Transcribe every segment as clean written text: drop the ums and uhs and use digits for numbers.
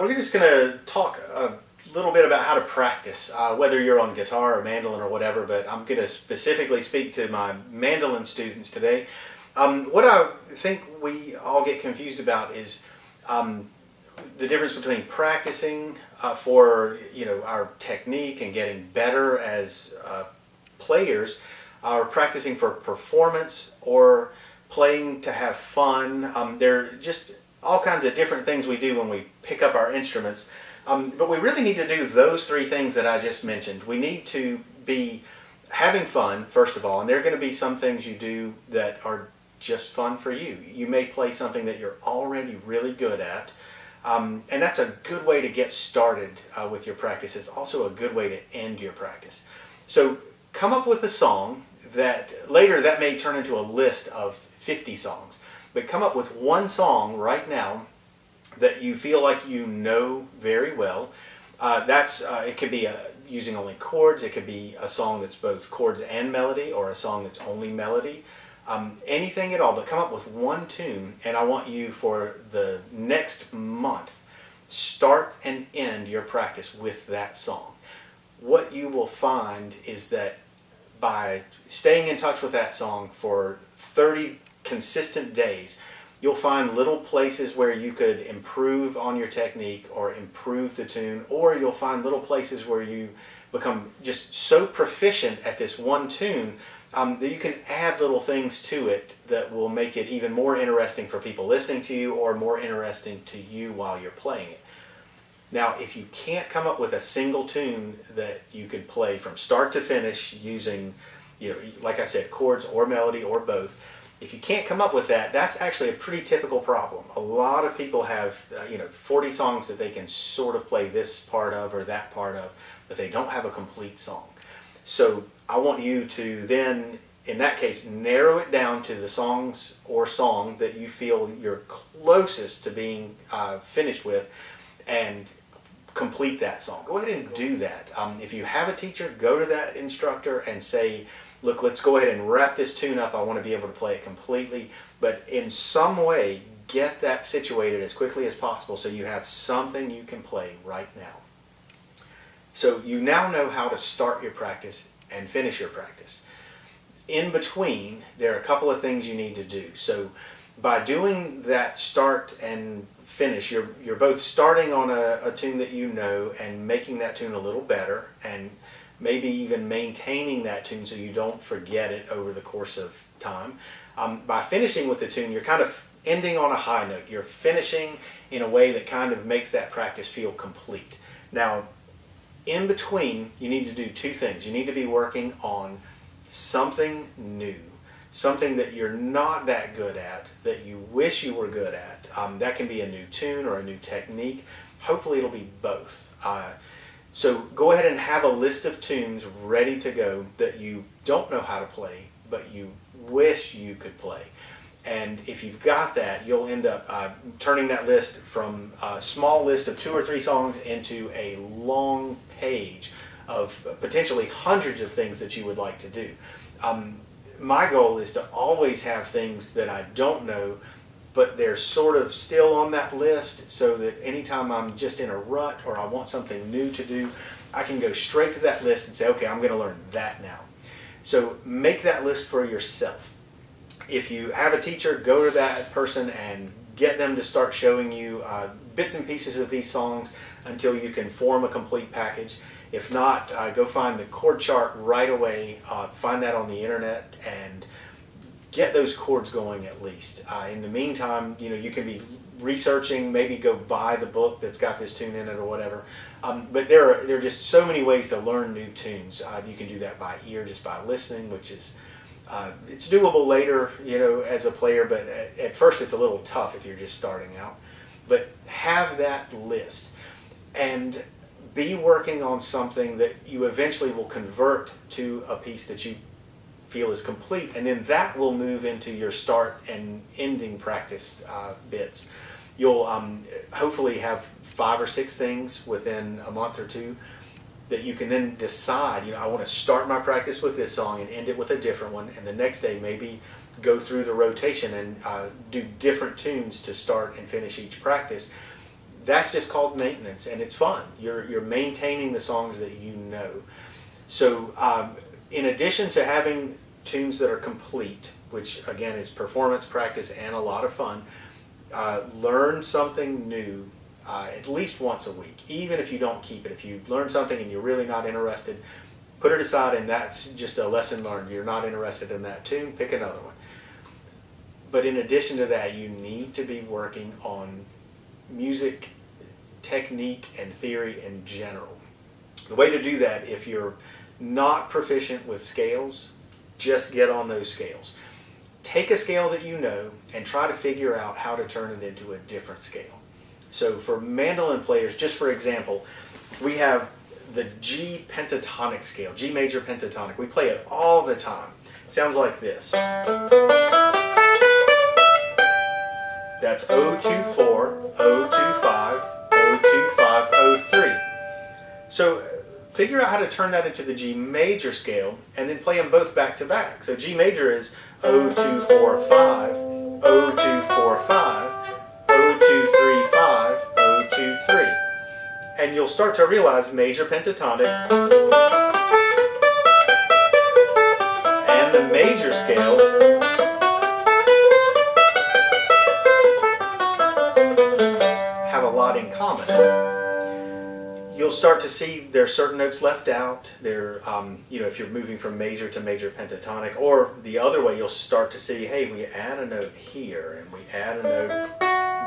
we're just going to talk a little bit about how to practice, whether you're on guitar or mandolin or whatever, but I'm going to specifically speak to my mandolin students today. What I think we all get confused about is the difference between practicing for our technique and getting better as players, or practicing for performance, or playing to have fun. There are just all kinds of different things we do when we pick up our instruments. But we really need to do those three things that I just mentioned. We need to be having fun, first of all, and there are going to be some things you do that are just fun for you. You may play something that you're already really good at, and that's a good way to get started with your practice. It's also a good way to end your practice. So come up with a song that later that may turn into a list of 50 songs, but come up with one song right now that you feel like you know very well. It could be using only chords. It could be a song that's both chords and melody, or a song that's only melody. Anything at all, but come up with one tune, and I want you for the next month, start and end your practice with that song. What you will find is that by staying in touch with that song for 30 consistent days, you'll find little places where you could improve on your technique or improve the tune, or you'll find little places where you become just so proficient at this one tune that you can add little things to it that will make it even more interesting for people listening to you, or more interesting to you while you're playing it. Now, if you can't come up with a single tune that you could play from start to finish using, like I said, chords or melody or both, if you can't come up with that, that's actually a pretty typical problem. A lot of people have 40 songs that they can sort of play this part of or that part of, but they don't have a complete song. So I want you to then, in that case, narrow it down to the songs or song that you feel you're closest to being finished with, and complete that song. Go ahead and do that. If you have a teacher, go to that instructor and say, look, let's go ahead and wrap this tune up. I want to be able to play it completely, but in some way get that situated as quickly as possible so you have something you can play right now. So you now know how to start your practice and finish your practice. In between, there are a couple of things you need to do. So by doing that start and finish, you're both starting on a tune that you know and making that tune a little better, and maybe even maintaining that tune so you don't forget it over the course of time. By finishing with the tune, you're kind of ending on a high note. You're finishing in a way that kind of makes that practice feel complete. Now, in between, you need to do two things. You need to be working on something new, something that you're not that good at, that you wish you were good at. That can be a new tune or a new technique. Hopefully it'll be both. So go ahead and have a list of tunes ready to go that you don't know how to play, but you wish you could play. And if you've got that, you'll end up turning that list from a small list of 2 or 3 songs into a long page of potentially hundreds of things that you would like to do. My goal is to always have things that I don't know, but they're sort of still on that list, so that anytime I'm just in a rut or I want something new to do, I can go straight to that list and say, okay, I'm going to learn that now. So make that list for yourself. If you have a teacher, go to that person and get them to start showing you bits and pieces of these songs until you can form a complete package. If not, go find the chord chart right away, find that on the internet, and get those chords going at least. In the meantime, you can be researching, maybe go buy the book that's got this tune in it or whatever. But there are just so many ways to learn new tunes. You can do that by ear, just by listening, which is it's doable later, as a player, but at first it's a little tough if you're just starting out. But have that list and be working on something that you eventually will convert to a piece that you feel is complete, and then that will move into your start and ending practice bits. You'll hopefully have 5 or 6 things within a month or two that you can then decide, I want to start my practice with this song and end it with a different one, and the next day maybe go through the rotation and do different tunes to start and finish each practice. that's just called maintenance, and it's fun. You're maintaining the songs that you know. So in addition to having tunes that are complete, which again is performance practice and a lot of fun, learn something new at least once a week, even if you don't keep it. If you learn something and you're really not interested, put it aside, and that's just a lesson learned. You're not interested in that tune, pick another one. But in addition to that, you need to be working on music technique and theory in general. The way to do that, if you're not proficient with scales, just get on those scales. Take a scale that you know and try to figure out how to turn it into a different scale. So for mandolin players, just for example, we have the G pentatonic scale, G major pentatonic. We play it all the time. It sounds like this. That's 024, 025, 025, 03. So figure out how to turn that into the G major scale and then play them both back to back. So G major is 0245, 0245, 0235, 023. And you'll start to realize major pentatonic and the major scale have a lot in common. You'll start to see there's certain notes left out. There, if you're moving from major to major pentatonic, or the other way, you'll start to see, hey, we add a note here and we add a note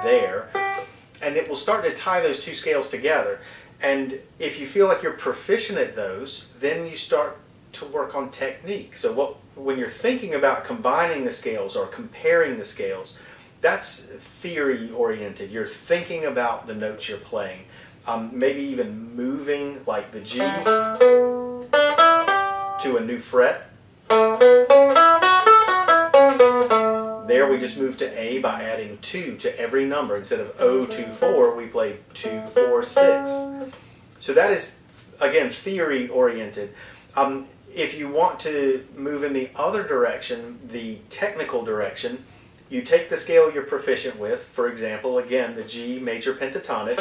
there, and it will start to tie those two scales together. And if you feel like you're proficient at those, then you start to work on technique. So when you're thinking about combining the scales or comparing the scales, that's theory oriented. You're thinking about the notes you're playing. Maybe even moving like the G to a new fret. There we just move to A by adding 2 to every number. Instead of 024, we play 246. So that is, again, theory oriented. If you want to move in the other direction, the technical direction, you take the scale you're proficient with, for example, again, the G major pentatonic,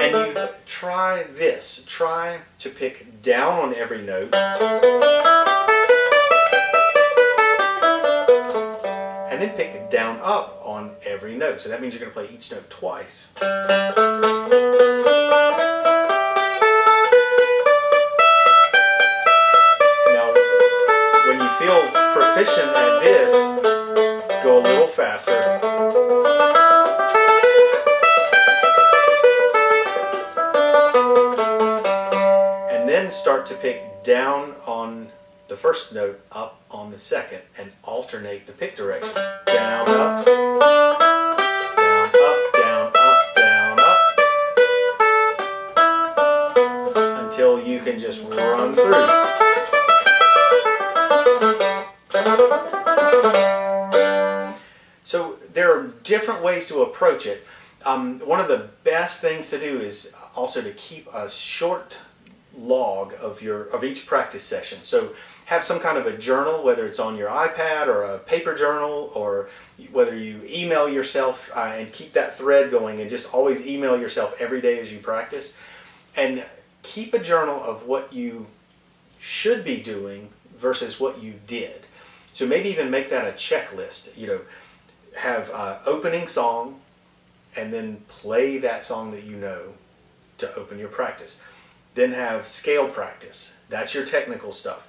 and you try this. Try to pick down on every note, and then pick down up on every note. So that means you're going to play each note twice. Now, when you feel proficient at this, go a little faster. And then start to pick down on the first note, up on the second, and alternate the pick direction. Down, up, down, up, down, up, down, up, until you can just run through. So there are different ways to approach it. One of the best things to do is also to keep a short log of each practice session. So have some kind of a journal, whether it's on your iPad or a paper journal, or whether you email yourself and keep that thread going and just always email yourself every day as you practice. And keep a journal of what you should be doing versus what you did. So maybe even make that a checklist. Have opening song, and then play that song that you know to open your practice. Then have scale practice. That's your technical stuff.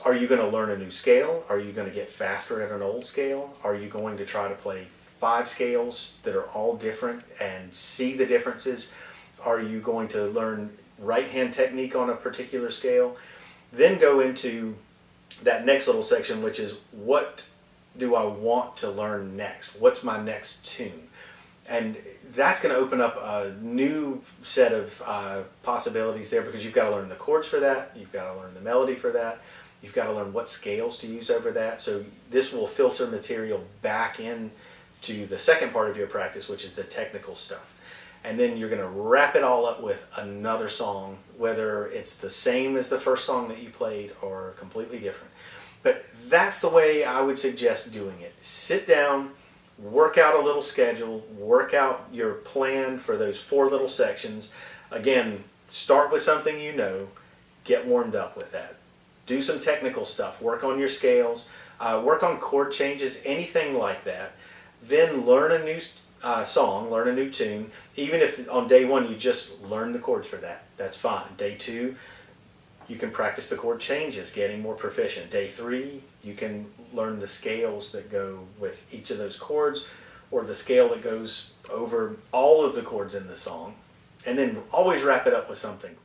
Are you going to learn a new scale? Are you going to get faster at an old scale? Are you going to try to play 5 scales that are all different and see the differences? Are you going to learn right hand technique on a particular scale? Then go into that next little section, which is, what do I want to learn next? What's my next tune? And that's going to open up a new set of possibilities there, because you've got to learn the chords for that, you've got to learn the melody for that, you've got to learn what scales to use over that. So this will filter material back in to the second part of your practice, which is the technical stuff. And then you're going to wrap it all up with another song, whether it's the same as the first song that you played or completely different. But that's the way I would suggest doing it. Sit down, work out a little schedule, work out your plan for those 4 little sections. Again, start with something you know, get warmed up with that. Do some technical stuff, work on your scales, work on chord changes, anything like that. Then learn a new song, learn a new tune. Even if on day 1 you just learn the chords for that, that's fine. Day 2, you can practice the chord changes, getting more proficient. Day 3, you can learn the scales that go with each of those chords, or the scale that goes over all of the chords in the song. And then always wrap it up with something